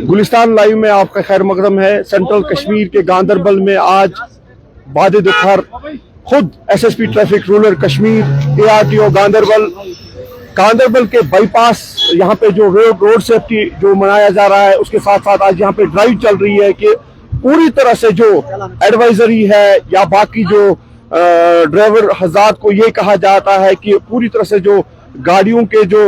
Gulistan live में आपका खैर मकदम है। सेंट्रल कश्मीर के गांदरबल में आज बाद दोपहर खुद SSP traffic rural Kashmir ARTO Ganderbal के बाईपास यहाँ पे जो रोड सेफ्टी जो मनाया जा रहा है उसके साथ साथ आज यहाँ पे ड्राइव चल रही है कि पूरी तरह से जो एडवाइजरी है या बाकी जो ड्राइवर हज़रात को ये कहा जाता है कि पूरी तरह से जो गाड़ियों के जो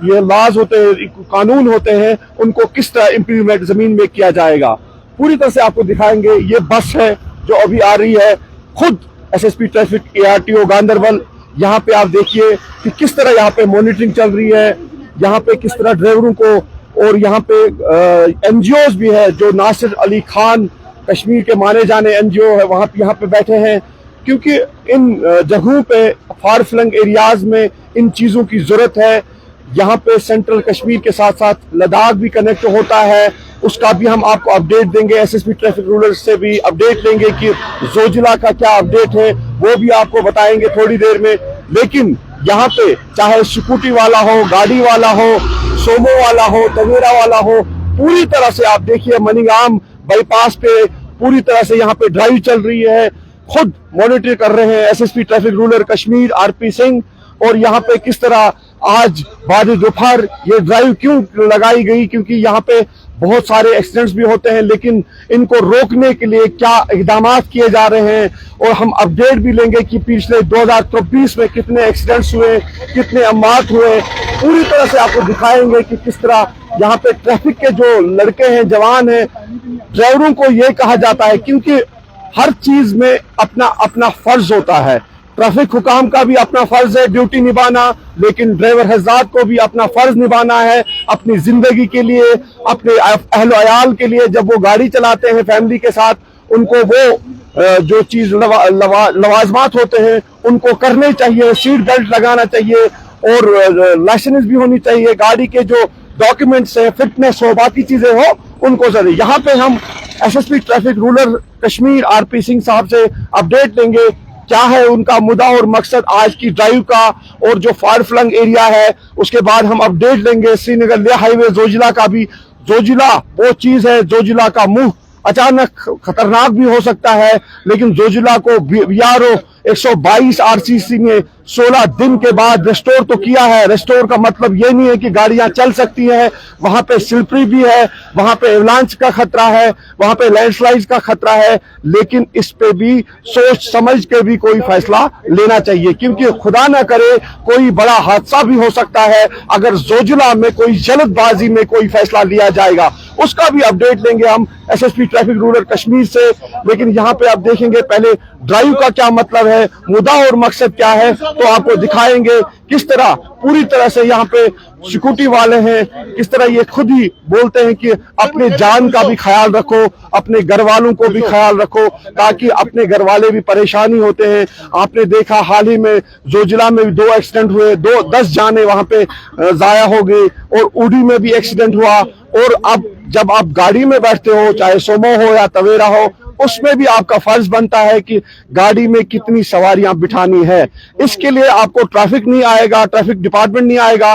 ये लॉज होते हैं, कानून होते हैं, उनको किस तरह इम्प्लीमेंट जमीन में किया जाएगा पूरी तरह से आपको दिखाएंगे। ये बस है जो अभी आ रही है, खुद एसएसपी ट्रैफिक एआरटीओ गांदरबल। यहाँ पे आप देखिए कि किस तरह यहाँ पे मॉनिटरिंग चल रही है, यहाँ पे किस तरह ड्राइवरों को, और यहाँ पे एनजीओज भी है जो नासिर अली खान कश्मीर के माने जाने एनजीओ है, वहाँ पे यहाँ पे बैठे हैं, क्योंकि इन जगहों पे फार फ्लंग एरियाज में इन चीज़ों की ज़रूरत है। यहाँ पे सेंट्रल कश्मीर के साथ साथ लद्दाख भी कनेक्ट होता है, उसका भी हम आपको अपडेट देंगे। एसएसपी ट्रैफिक रूरल से भी अपडेट लेंगे कि जोजिला का क्या अपडेट है, वो भी आपको बताएंगे थोड़ी देर में। लेकिन यहाँ पे चाहे स्कूटी वाला हो, गाड़ी वाला हो, सोमो वाला हो, तवेरा वाला हो, पूरी तरह से आप देखिए मनीगाम बाईपास पे पूरी तरह से यहाँ पे ड्राइव चल रही है। खुद मॉनिटर कर रहे हैं SSP traffic rural Kashmir RP Singh. और यहाँ पे किस तरह आज बाद दोपहर ये ड्राइव क्यों लगाई गई, क्योंकि यहाँ पे बहुत सारे एक्सीडेंट्स भी होते हैं, लेकिन इनको रोकने के लिए क्या इकदाम किए जा रहे हैं, और हम अपडेट भी लेंगे कि पिछले 2024 में कितने एक्सीडेंट्स हुए, कितने अमात हुए, पूरी तरह से आपको दिखाएंगे कि किस तरह यहाँ पे ट्रैफिक के जो लड़के हैं, जवान हैं, ड्राइवरों को ये कहा जाता है, क्योंकि हर चीज में अपना अपना फर्ज होता है। ट्रैफिक हुकाम का भी अपना फर्ज है ड्यूटी निभाना, लेकिन ड्राइवर हज़रात को भी अपना फर्ज निभाना है अपनी जिंदगी के लिए, अपने अहल अयाल के लिए। जब वो गाड़ी चलाते हैं फैमिली के साथ, उनको वो जो चीज लवाजमात होते हैं उनको करने चाहिए। सीट बेल्ट लगाना चाहिए और लाइसेंस भी होनी चाहिए, गाड़ी के जो डॉक्यूमेंट्स है, फिटनेस हो, बाकी चीजें हो, उनको जरूरी। यहाँ पे हम SSP traffic rural Kashmir RP Singh साहब से अपडेट लेंगे क्या है उनका मुद्दा और मकसद आज की ड्राइव का, और जो फार फ्लंग एरिया है उसके बाद हम अपडेट लेंगे श्रीनगर ले हाईवे जोजिला का भी। जोजिला वो चीज है, जोजिला का मुंह अचानक खतरनाक भी हो सकता है, लेकिन जोजिला को बीआरओ 122 आरसीसी में 16 दिन के बाद रेस्टोर तो किया है। रेस्टोर का मतलब ये नहीं है कि गाड़ियां चल सकती हैं, वहां पे स्लिपरी भी है, वहां पे एवलांच का खतरा है, वहां पे लैंडस्लाइड का खतरा है, लेकिन इस पे भी सोच समझ के भी कोई फैसला लेना चाहिए, क्योंकि खुदा ना करे कोई बड़ा हादसा भी हो सकता है अगर जोजिला में कोई जल्दबाजी में कोई फैसला लिया जाएगा। उसका भी अपडेट लेंगे हम एसएसपी ट्रैफिक रूरल कश्मीर से। लेकिन यहाँ पे आप देखेंगे पहले ड्राइव का क्या मतलब है, मुद्दा और मकसद क्या है, तो आपको दिखाएंगे किस तरह पूरी तरह से यहाँ पे सिक्योरिटी वाले हैं, किस तरह ये खुद ही बोलते हैं कि अपने जान का भी ख्याल रखो, अपने घर वालों को भी ख्याल रखो, ताकि अपने घर वाले भी परेशानी होते हैं। आपने देखा हाल ही में जोजिला में भी 2 एक्सीडेंट हुए, 10 जाने वहां पे जाया हो गई, और उड़ी में भी एक्सीडेंट हुआ। और अब जब आप गाड़ी में बैठते हो, चाहे सोमो हो या तवेरा हो, उसमें भी आपका फर्ज बनता है कि गाड़ी में कितनी सवारियां बिठानी है। इसके लिए आपको ट्रैफिक नहीं आएगा, ट्रैफिक डिपार्टमेंट नहीं आएगा,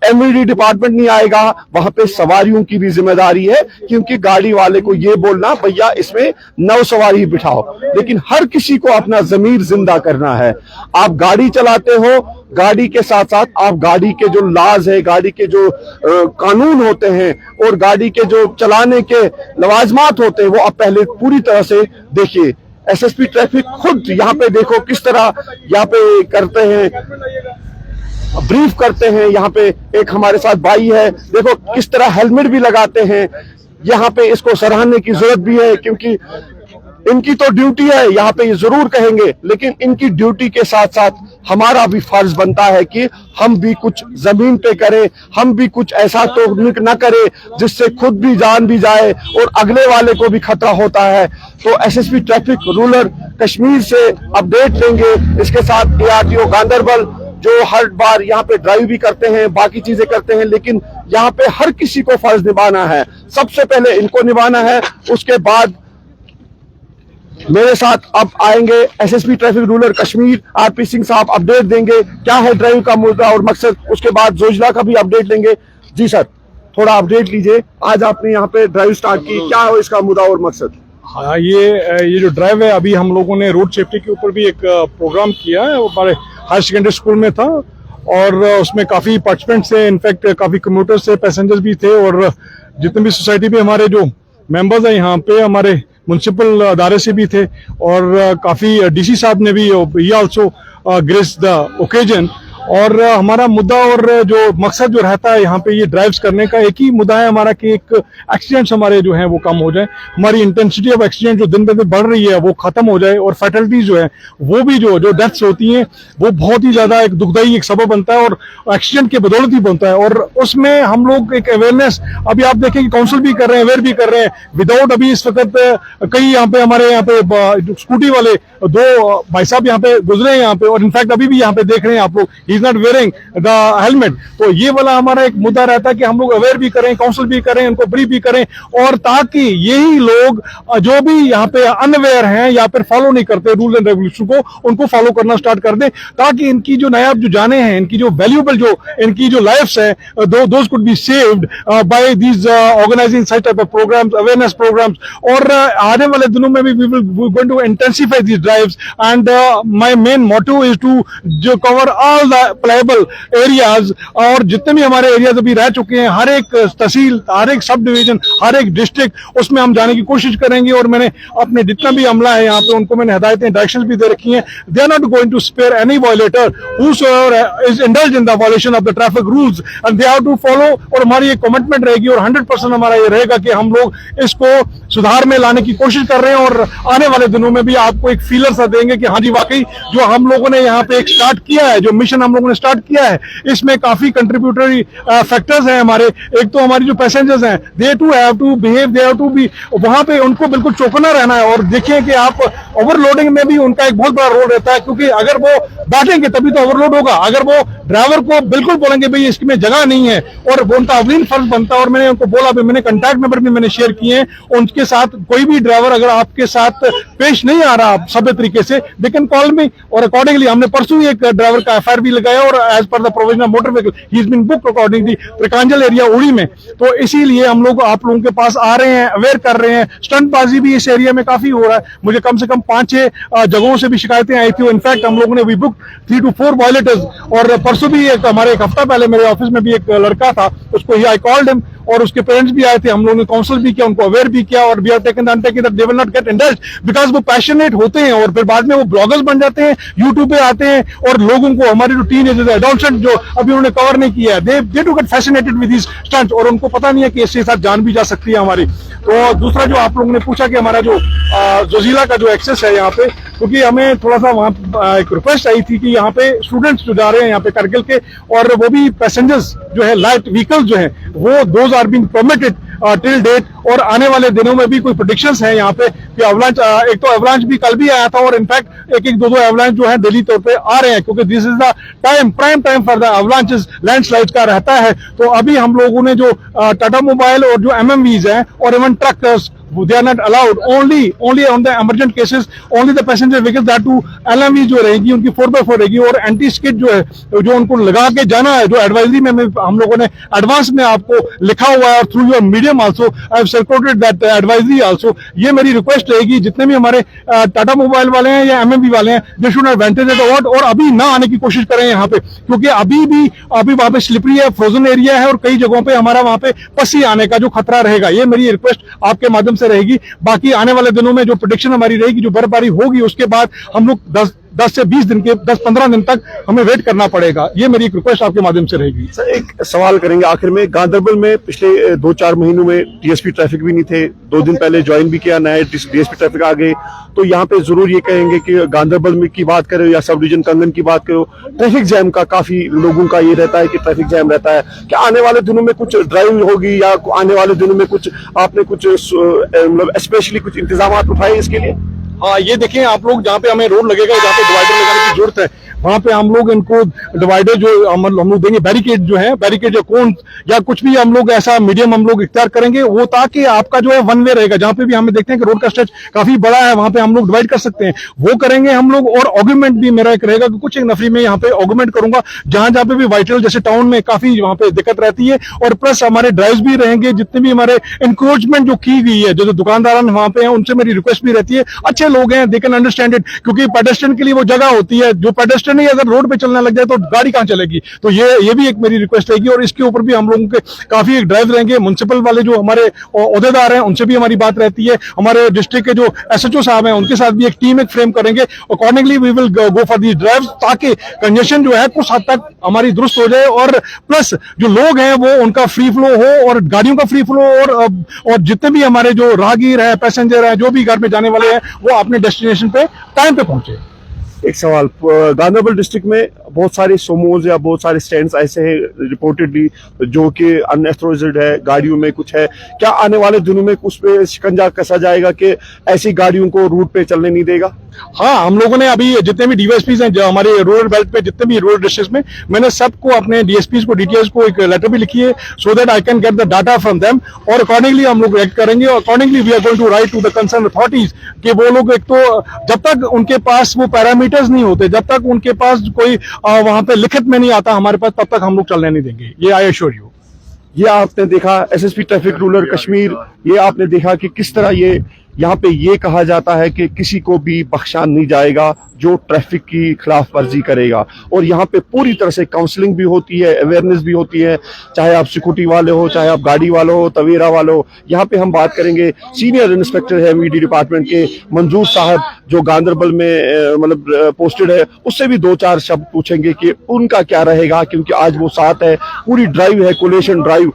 एमवीडी डिपार्टमेंट नहीं आएगा, वहां पे सवारियों की भी जिम्मेदारी है, क्योंकि गाड़ी वाले को ये बोलना भैया इसमें 9 सवारी बिठाओ, लेकिन हर किसी को अपना जमीर जिंदा करना है। आप गाड़ी चलाते हो, गाड़ी के साथ साथ आप गाड़ी के जो लॉज है, गाड़ी के जो कानून होते हैं और गाड़ी के जो चलाने के लवाजमात होते हैं, वो आप पहले पूरी तरह से देखिए। एसएसपी ट्रैफिक खुद यहाँ पे देखो किस तरह यहाँ पे करते हैं, ब्रीफ करते हैं। यहाँ पे एक हमारे साथ भाई है, देखो किस तरह हेलमेट भी लगाते हैं। यहाँ पे इसको सराहने की जरूरत भी है, क्योंकि इनकी तो ड्यूटी है, यहाँ पे ये जरूर कहेंगे, लेकिन इनकी ड्यूटी के साथ साथ हमारा भी फर्ज बनता है कि हम भी कुछ जमीन पे करें, हम भी कुछ ऐसा तो न करें जिससे खुद भी जान भी जाए और अगले वाले को भी खतरा होता है। तो एसएसपी ट्रैफिक रूरल कश्मीर से अपडेट लेंगे, इसके साथ एआरटीओ गांदरबल जो हर बार यहाँ पे ड्राइव भी करते हैं, बाकी चीजें करते हैं, लेकिन यहाँ पे हर किसी को फर्ज निभाना है। सबसे पहले इनको निभाना है, उसके बाद मेरे साथ अब आएंगे SSP traffic rural Kashmir RP Singh साहब, अपडेट देंगे क्या है ड्राइव का मुद्दा और मकसद। उसके बाद जोजिला का भी अपडेट लेंगे। जी सर। थोड़ा अपडेट लीजिए। आज आपने यहाँ पे ड्राइव स्टार्ट की, क्या हो इसका मुद्दा और मकसद? हाँ, ये जो ड्राइव है, अभी हम लोगों ने रोड सेफ्टी के ऊपर भी एक प्रोग्राम किया है। वो हमारे हायर सेकेंडरी स्कूल में था और उसमें काफ़ी पार्टिसिपेंट्स थे, इनफैक्ट काफ़ी कम्यूटर्स थे, पैसेंजर्स भी थे, और जितने भी सोसाइटी में हमारे जो मेंबर्स हैं यहाँ पे, हमारे म्युनिसिपल अदारे से भी थे, और काफ़ी डीसी साहब ने भी ही आल्सो ग्रेस द ओकेजन। और हमारा मुद्दा और जो मकसद जो रहता है यहाँ पे ये ड्राइव्स करने का, एक ही मुद्दा है हमारा कि एक एक्सीडेंट्स हमारे जो हैं वो कम हो जाए, हमारी इंटेंसिटी ऑफ एक्सीडेंट जो दिन ब दिन बढ़ रही है वो खत्म हो जाए, और फैटलिटीज जो है वो भी जो डेथ्स होती हैं वो बहुत ही ज्यादा एक दुखदाई एक सबब बनता है, और एक्सीडेंट के बदौलत ही बनता है। और उसमें हम लोग एक अवेयरनेस अभी आप देखें कि काउंसिल भी कर रहे हैं, अवेयर भी कर रहे हैं, विदाउट अभी इस वक्त कई यहाँ पे हमारे यहाँ पे स्कूटी वाले 2 भाई साहब यहाँ पे गुजरे हैं यहाँ पे, और इनफैक्ट अभी भी यहाँ पे देख रहे हैं आप लोग, he is not wearing the helmet. तो ये वाला हमारा एक मुद्दा रहता है कि हम लोग अवेयर भी करें, काउंसिल भी करें, उनको ब्रीफ भी करें, और ताकि यही लोग जो भी यहाँ पे अनअवेयर हैं या फिर फॉलो नहीं करते रूल्स एंड रेगुलेशन को, उनको फॉलो करना स्टार्ट कर दें, ताकि इनकी जो नायाब जो जाने हैं, इनकी जो वैल्यूएबल जो इनकी जो लाइफ्स है, those could be saved by these organizing such type of programs, awareness programs. और आने वाले दिनों में भी we will going to intensify these drives, and my main motive is to जो cover all the playable areas, और जितने भी हमारे एरियाज अभी रह चुके हैं, हर एक तहसील, हर एक सब डिवीजन, हर एक डिस्ट्रिक्ट, उसमें हम जाने की कोशिश करेंगे। और मैंने अपने जितना भी अमला है यहाँ पे उनको मैंने हिदायतें, डायरेक्शंस भी दे रखी हैं। They are not going to spare any violator whosoever is indulge in the violation of the traffic rules, and they have to follow. और हमारी एक कमिटमेंट रहेगी, और 100% हमारा ये रहेगा कि हम लोग इसको सुधार में लाने की कोशिश कर रहे हैं, और आने वाले दिनों में भी आपको एक फीलर सा देंगे कि हाँ जी वाकई जो हम लोगों ने यहाँ पे एक स्टार्ट किया है, जो मिशन हम लोगों ने स्टार्ट किया है, इसमें काफी कंट्रीब्यूटरी फैक्टर्स हैं हमारे। एक तो हमारी जो पैसेंजर्स हैं, they to have to behave, they have to be, वहां पे उनको बिल्कुल चौकन्ना रहना है। और देखिए कि आप ओवरलोडिंग में भी उनका एक बहुत बड़ा रोल रहता है, क्योंकि अगर वो बैठेंगे तभी तो ओवरलोड होगा। अगर वो ड्राइवर को बिल्कुल बोलेंगे भाई इसमें जगह नहीं है, और वो उनका अवलीन फर्ज बनता है। और मैंने उनको बोला, मैंने कॉन्टैक्ट नंबर भी मैंने शेयर किए हैं उनके साथ, कोई भी ड्राइवर अगर आपके साथ पेश नहीं आ रहा सभ्य तरीके से, दे कैन कॉल मी, और अकॉर्डिंगली हमने परसों ही एक ड्राइवर का एफआईआर भी लगाया, और as per the provision of motor vehicle he is been booked accordingly Trikanjal area Uri में। तो इसीलिए हम लोग आप लोगों के पास आ रहे हैं, अवेयर कर रहे हैं। स्टंटबाजी भी इस एरिया में काफी हो रहा है, मुझे कम से कम 5-6 जगहों से भी शिकायतें आई थी। इनफैक्ट हम लोगों ने वी बुक 3 to 4 वायलेटर्स, और परसों भी एक हफ्ता पहले मेरे ऑफिस में भी एक लड़का था, उसको आई कॉल्ड हिम, और उसके पेरेंट्स भी आए थे, हम लोगों ने काउंसिल भी किया, उनको अवेयर भी किया, और we have taken the undertaking that they will not get indulged, because वो पैशनेट होते हैं, और फिर बाद में वो ब्लॉगर्स बन जाते हैं, यूट्यूब पे आते हैं, और लोगों को हमारी जो टीनेजर्स एडोलसेंट जो अभी उन्होंने कवर नहीं किया है, they do get fascinated with this stunts, और उनको पता नहीं है कि इसके साथ जान भी जा सकती है हमारी। तो दूसरा जो आप लोगों ने पूछा कि हमारा जो जोजिला का जो एक्सेस है यहाँ पे, क्योंकि हमें थोड़ा सा वहाँ एक रिक्वेस्ट आई थी कि यहाँ पे स्टूडेंट्स जो जा रहे हैं यहाँ पे कारगिल के, और वो भी पैसेंजर्स जो है लाइट व्हीकल्स जो है वो those are being permitted till date. और आने वाले दिनों में भी कोई प्रेडिक्शंस हैं यहाँ पे कि अवलांच, एक तो अवलांच भी कल भी आया था, और इनफैक्ट एक 2 अवलांच जो है दिल्ली तौर पे आ रहे हैं, क्योंकि this is the prime time for the avalanches, landslides का रहता है। तो अभी हम लोगों ने जो टाटा मोबाइल और जो एमएमवीज हैं, और even trucks, they are not allowed, only on the emergent cases, only the passenger vehicles, that to LMV जो रहेगी उनकी 4x4 रहेगी, और एंटी स्किड जो है जो उनको लगा के जाना है, जो एडवाइजरी में हम लोगों ने एडवांस में आपको लिखा हुआ है, और through your medium also I have circulated that advisory also. ये मेरी रिक्वेस्ट रहेगी, जितने भी हमारे टाटा मोबाइल वाले हैं या एमएमवी वाले हैं, they should not venture that out, और अभी ना आने की कोशिश करें यहाँ पे, क्योंकि अभी वहां पे स्लिपरी है, फ्रोजन एरिया है, और कई जगहों पे हमारा वहां पे पसी आने का जो खतरा रहेगा। ये मेरी रिक्वेस्ट आपके माध्यम से रहेगी। बाकी आने वाले दिनों में जो प्रेडिक्शन हमारी रहेगी, जो बर्फबारी होगी, उसके बाद हम लोग 10 से 20 दिन के 10-15 दिन तक हमें वेट करना पड़ेगा। ये मेरी एक रिक्वेस्ट आपके माध्यम से रहेगी। सर एक सवाल करेंगे आखिर में, गांधरबल में पिछले 2-4 महीनों में डीएसपी ट्रैफिक भी नहीं थे, 2 दिन पहले ज्वाइन भी किया, नए डीएसपी ट्रैफिक आ गए। तो यहाँ पे जरूर ये कहेंगे कि गांधरबल में की बात करें या सब डिवीजन कंगन की बात करो, ट्रैफिक जैम का काफी लोगों का ये रहता है कि ट्रैफिक जैम रहता है। क्या आने वाले दिनों में कुछ ड्राइव होगी, या आने वाले दिनों में कुछ आपने कुछ मतलब स्पेशली कुछ इंतजाम उठाए इसके लिए? हाँ, ये देखें आप लोग, जहाँ पे हमें रोड लगेगा, जहाँ पे डिवाइडर लगाने की जरूरत है, वहां पे हम लोग इनको डिवाइडर जो हम लोग देंगे, बैरिकेड जो है, बैरिकेड या कोन या कुछ भी हम लोग ऐसा मीडियम हम लोग इख्तियार करेंगे, वो ताकि आपका जो है वन वे रहेगा। जहां पे भी हमें देखते हैं कि रोड का स्ट्रेच काफी बड़ा है, वहां पे हम लोग डिवाइड कर सकते हैं, वो करेंगे हम लोग। और ऑगमेंट भी मेरा एक रहेगा कि कुछ एक नफरी में यहाँ पे ऑगमेंट करूंगा, जहां जहां पे भी वाइटल जैसे टाउन में काफी वहां पे दिक्कत रहती है। और प्लस हमारे ड्राइव्स भी रहेंगे, जितने भी हमारे इंक्रोचमेंट जो की गई है, जो दुकानदार वहां पे हैं, उनसे मेरी रिक्वेस्ट भी रहती है, अच्छे लोग हैं, दे कैन अंडरस्टैंड इट, क्योंकि पेडेस्ट्रियन के लिए वो जगह होती है, जो पेडेस्ट्रियन ही अगर रोड पे चलने लग जाए तो गाड़ी कहां चलेगी। तो ये भी एक मेरी रिक्वेस्ट रहेगी। और इसके ऊपर भी हम लोगों के काफी एक ड्राइव रहेंगे, म्युनिसिपल वाले जो हमारे ओहदेदार हैं उनसे भी हमारी बात रहती है, हमारे डिस्ट्रिक्ट के जो SHO साहब हैं उनके साथ भी एक टीम एक फ्रेम करेंगे। Accordingly we will go for the drive, ताकि कंजेशन जो है कुछ हद तक हमारी दुरुस्त हो जाए, और प्लस जो लोग हैं वो उनका फ्री फ्लो हो, और गाड़ियों का फ्री फ्लो, और जितने भी हमारे जो राहगीर हैं, पैसेंजर हैं, जो भी घर में जाने वाले हैं, वो अपने डेस्टिनेशन पे टाइम पे पहुंचे। एक सवाल, गांधरबल डिस्ट्रिक्ट में बहुत सारे सोमोज या बहुत सारे स्टैंड्स ऐसे हैं रिपोर्टेडली जो कि अनऑथराइज्ड है, गाड़ियों में कुछ है, क्या आने वाले दिनों में उस पे शिकंजा कसा जाएगा कि ऐसी गाड़ियों को रूट पे चलने नहीं देगा? हाँ, हम लोगों ने अभी जितने भी डीएसपीज हैं जो हमारे रूरल बेल्ट पे, जितने भी रूरल डिस्ट्रिक्ट में, मैंने सबको अपने डीएसपीज को, डीटीएस को एक लेटर भी लिखी है, so that I can get the data from them, और अकॉर्डिंगली हम लोग एक्ट करेंगे। और accordingly we are going to write to the concern authorities कि वो लोग, एक तो जब तक उनके पास वो पैरामीटर्स नहीं होते, जब तक उनके पास कोई वहां पे लिखित में नहीं आता हमारे पास, तब तक हम लोग चलने नहीं देंगे, ये आई एश्योर यू। ये आपने देखा एसएसपी ट्रैफिक रूरल कश्मीर, ये आपने देखा कि किस तरह ये यहाँ पे ये कहा जाता है कि किसी को भी बख्शा नहीं जाएगा जो ट्रैफिक की खिलाफ वर्जी करेगा। और यहाँ पे पूरी तरह से काउंसलिंग भी होती है, अवेयरनेस भी होती है, चाहे आप सिक्योरिटी वाले हो, चाहे आप गाड़ी वाले हो, तवेरा वाले हो। यहाँ पे हम बात करेंगे सीनियर इंस्पेक्टर है मीडी डिपार्टमेंट के मंजूर साहब, जो गांधरबल में मतलब पोस्टेड है, उससे भी 2-4 शब्द पूछेंगे कि उनका क्या रहेगा, क्योंकि आज वो साथ है। पूरी ड्राइव है, कोलेशन ड्राइव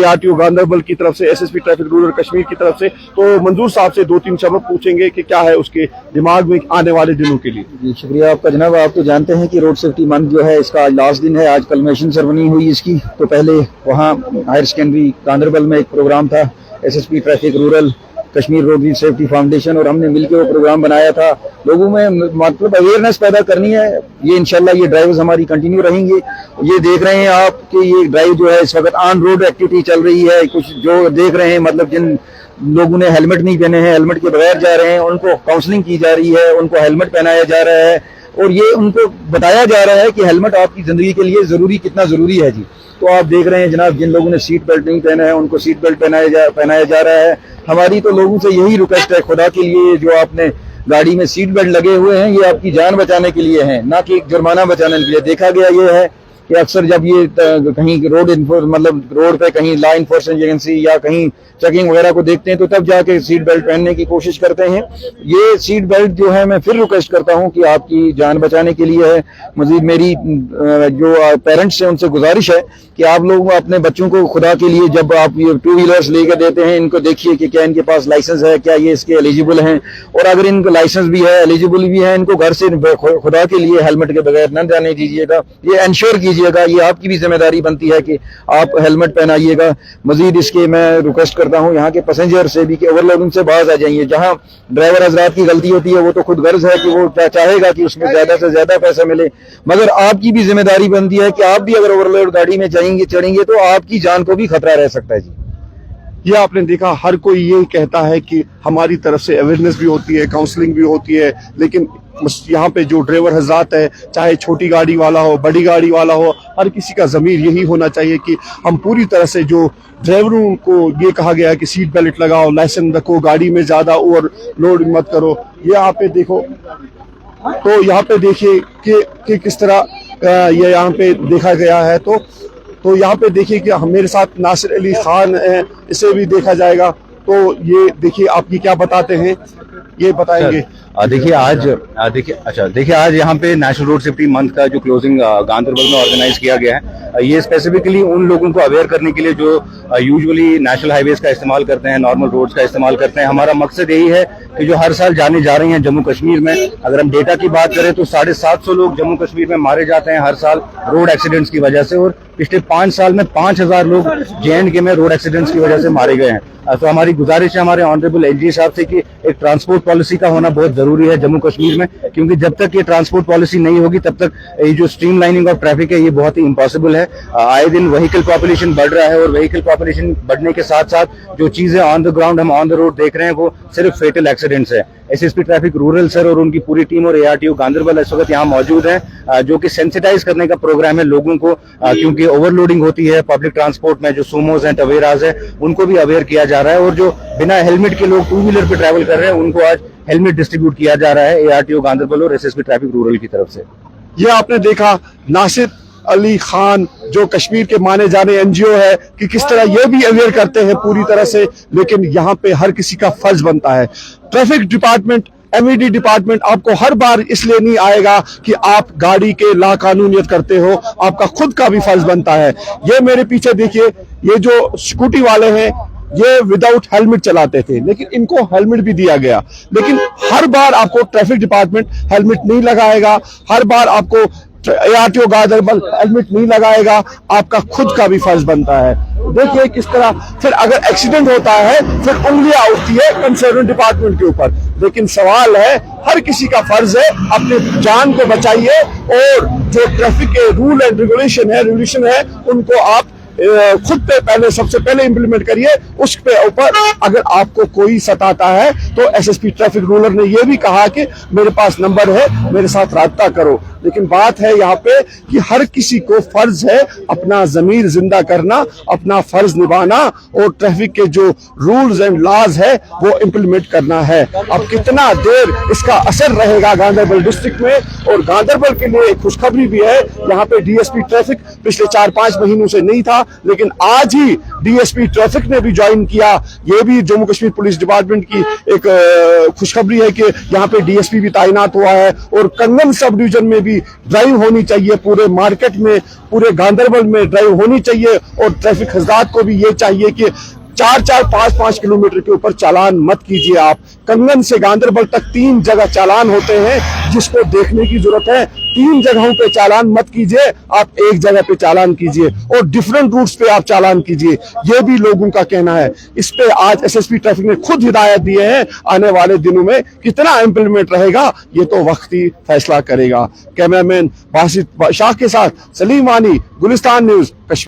ARTO गांधरबल की तरफ से, SSP ट्रैफिक रूरल कश्मीर की तरफ से। तो मंजूर साहब से 2-3 शब्द पूछेंगे कि क्या है उसके दिमाग में आने वाले दिनों के लिए। जी शुक्रिया आपका जनाब। आप तो जानते हैं कि रोड सेफ्टी मंथ जो है इसका आज लास्ट दिन है, आज कलमेशन सेरेमनी हुई इसकी। तो पहले वहाँ हायर सेकेंडरी गांधरबल में एक प्रोग्राम था, SSP traffic rural Kashmir road safety foundation, और हमने मिलकर वो प्रोग्राम बनाया था। लोगों में मतलब अवेयरनेस पैदा करनी है, ये इंशाल्लाह ये ड्राइव्स हमारी कंटिन्यू रहेंगे। ये देख रहे हैं आप कि ये ड्राइव जो है इस वक्त ऑन रोड एक्टिविटी चल रही है। कुछ जो देख रहे हैं मतलब जिन लोगों ने हेलमेट नहीं पहने हैं, हेलमेट के बगैर जा रहे हैं, उनको काउंसलिंग की जा रही है, उनको हेलमेट पहनाया जा रहा है, और ये उनको बताया जा रहा है कि हेलमेट आपकी जिंदगी के लिए जरूरी, कितना जरूरी है जी। तो आप देख रहे हैं जनाब, जिन लोगों ने सीट बेल्ट नहीं पहना है उनको सीट बेल्ट पहनाया जा रहा है। हमारी तो लोगों से यही रिक्वेस्ट है, खुदा के लिए जो आपने गाड़ी में सीट बेल्ट लगे हुए हैं, ये आपकी जान बचाने के लिए हैं, ना कि जुर्माना बचाने के लिए। देखा गया ये है कि अक्सर जब ये कहीं मतलब रोड पे कहीं लॉ इन्फोर्समेंट एजेंसी या कहीं चेकिंग वगैरह को देखते हैं, तो तब जाके सीट बेल्ट पहनने की कोशिश करते हैं। ये सीट बेल्ट जो है, मैं फिर रिक्वेस्ट करता हूं कि आपकी जान बचाने के लिए है। मजीद मेरी जो पेरेंट्स हैं उनसे गुजारिश है कि आप लोग अपने बच्चों को खुदा के लिए, जब आप ये 2 व्हीलर्स लेकर देते हैं, इनको देखिए कि क्या इनके पास लाइसेंस है, क्या ये इसके एलिजिबल हैं, और अगर इनको लाइसेंस भी है, एलिजिबल भी है, इनको घर से खुदा के लिए हेलमेट के बगैर न जाने दीजिएगा। ये इंश्योर कीजिएगा, ये आपकी भी जिम्मेदारी बनती है कि आप हेलमेट पहनाइएगा। मजीद इसके मैं रिक्वेस्ट करता हूँ यहाँ के पैसेंजर से भी कि ओवरलोडिंग से बाज आ जाइए। जहाँ ड्राइवर हजरात की गलती होती है, वो तो खुद गर्ज है कि वो चाहेगा कि उसमें ज्यादा से ज्यादा पैसा मिले, मगर आपकी भी जिम्मेदारी बनती है कि आप भी अगर ओवरलोड गाड़ी में चढ़ेंगे तो आपकी जान को भी खतरा रह सकता है जी। ये आपने देखा, हर कोई यही कहता है कि हमारी तरफ से अवेयरनेस भी होती है, काउंसलिंग भी होती है, लेकिन यहाँ पे जो ड्राइवर हजरात है, चाहे छोटी गाड़ी वाला हो, बड़ी गाड़ी वाला हो, हर किसी का ज़मीर यही होना चाहिए कि हम पूरी तरह से, जो ड्राइवरों को ये कहा गया है कि सीट बेल्ट लगाओ, लाइसेंस रखो, गाड़ी में ज़्यादा ओवरलोड मत करो। ये आप पे देखो, तो यहाँ पे देखिए कि किस तरह ये यहाँ पे देखा गया है। तो यहाँ पे देखिए कि मेरे साथ नासिर अली खान है, इसे भी देखा जाएगा। तो ये देखिए आप ये क्या बताते हैं, ये बताएंगे। देखिए आज यहाँ पे नेशनल रोड सेफ्टी मंथ का जो क्लोजिंग गांधरबल में ऑर्गेनाइज किया गया है, ये स्पेसिफिकली उन लोगों को अवेयर करने के लिए जो यूजुअली नेशनल हाईवेज का इस्तेमाल करते हैं, नॉर्मल रोड्स का इस्तेमाल करते हैं। हमारा मकसद यही है कि जो हर साल जाने जा रही हैं जम्मू कश्मीर में। अगर हम डेटा की बात करें तो 750 लोग जम्मू कश्मीर में मारे जाते हैं हर साल रोड एक्सीडेंट्स की वजह से, और पिछले 5 साल में 5000 लोग JNK में रोड एक्सीडेंट्स की वजह से मारे गए हैं। तो हमारी गुजारिश है हमारे ऑनरेबल LG साहब से कि एक ट्रांसपोर्ट पॉलिसी का होना बहुत जरूरी है जम्मू कश्मीर में, क्योंकि जब तक ये ट्रांसपोर्ट पॉलिसी नहीं होगी तब तक ये जो स्ट्रीमलाइनिंग ऑफ ट्रैफिक है ये बहुत ही इम्पॉसिबल है। आए दिन व्हीकल पॉपुलेशन बढ़ रहा है, और व्हीकल पॉपुलेशन बढ़ने के साथ साथ जो चीजें ऑन द ग्राउंड हम ऑन द रोड देख रहे हैं वो सिर्फ फेटल एक्सीडेंट्स है। SSP ट्रैफिक रूरल सर और उनकी पूरी टीम और ARTO गांधरबल इस वक्त यहाँ मौजूद है, जो कि सेंसिटाइज करने का प्रोग्राम है लोगों को, क्योंकि ओवरलोडिंग होती है पब्लिक ट्रांसपोर्ट में। जो सूमोज हैं, टवेराज है, उनको भी अवेयर किया जा रहा है, और जो बिना हेलमेट के लोग 2 व्हीलर पे ट्रैवल कर रहे हैं उनको आज हेलमेट डिस्ट्रीब्यूट किया जा रहा है ARTO गांधरबल और SSP ट्रैफिक रूरल की तरफ से। ये आपने देखा नासिर अली खान जो कश्मीर के माने जाने NGO है कि किस तरह ये भी अवेयर करते हैं पूरी तरह से, लेकिन यहाँ पे हर किसी का फर्ज बनता है। ट्रैफिक डिपार्टमेंट, MED डिपार्टमेंट आपको हर बार इसलिए नहीं आएगा कि आप गाड़ी के लाकानूनियत करते हो, आपका खुद का भी फर्ज बनता है। ये मेरे पीछे देखिए, ये जो स्कूटी वाले हैं ये विदाउट हेलमेट चलाते थे, लेकिन इनको हेलमेट भी दिया गया, लेकिन हर बार आपको ट्रैफिक डिपार्टमेंट हेलमेट नहीं लगाएगा, हर बार आपको ARTO गांधरबल हेलमेट नहीं लगाएगा, आपका खुद का भी फर्ज बनता है। देखिए किस तरह फिर अगर एक्सीडेंट होता है फिर उंगलियां उठती है कंसर्न डिपार्टमेंट के ऊपर, लेकिन सवाल है हर किसी का फर्ज है अपने जान को बचाइए, और जो ट्रैफिक के रूल एंड रेगुलेशन है उनको आप खुद पे पहले सबसे पहले इंप्लीमेंट करिए। उस पे ऊपर अगर आपको कोई सताता है तो SSP ट्रैफिक रूलर ने यह भी कहा कि मेरे पास नंबर है, मेरे साथ राब्ता करो। लेकिन बात है यहाँ पे कि हर किसी को फर्ज है अपना जमीर जिंदा करना, अपना फर्ज निभाना, और ट्रैफिक के जो रूल्स एंड लॉज है वो इंप्लीमेंट करना है। अब कितना देर इसका असर रहेगा गांधरबल डिस्ट्रिक्ट में, और गांधरबल के लिए एक खुशखबरी भी है, यहाँ पे DSP ट्रैफिक पिछले 4-5 महीनों से नहीं था, लेकिन आज ही DSP ट्रैफिक ने भी ज्वाइन किया। ये भी जम्मू कश्मीर पुलिस डिपार्टमेंट की एक खुशखबरी है कि यहाँ पे DSP भी तैनात हुआ है, और कंगन सब डिवीजन में भी ड्राइव होनी चाहिए, पूरे मार्केट में, पूरे गांधरबल में ड्राइव होनी चाहिए। और ट्रैफिक हजरात को भी ये चाहिए कि 4-4, 5-5 किलोमीटर के ऊपर चालान मत कीजिए। आप कंगन से गांधरबल तक 3 जगह चालान होते हैं, जिसको देखने की जरूरत है। 3 जगहों पे चालान मत कीजिए, आप एक जगह पे चालान कीजिए, और डिफरेंट रूट्स पे आप चालान कीजिए। ये भी लोगों का कहना है। इस पे आज SSP ट्रैफिक ने खुद हिदायत दिए हैं। आने वाले दिनों में कितना इंप्लीमेंट रहेगा ये तो वक्त ही फैसला करेगा। कैमरामैन बासित शाह के साथ सलीम वानी, गुलिस्तान न्यूज, कश्मीर।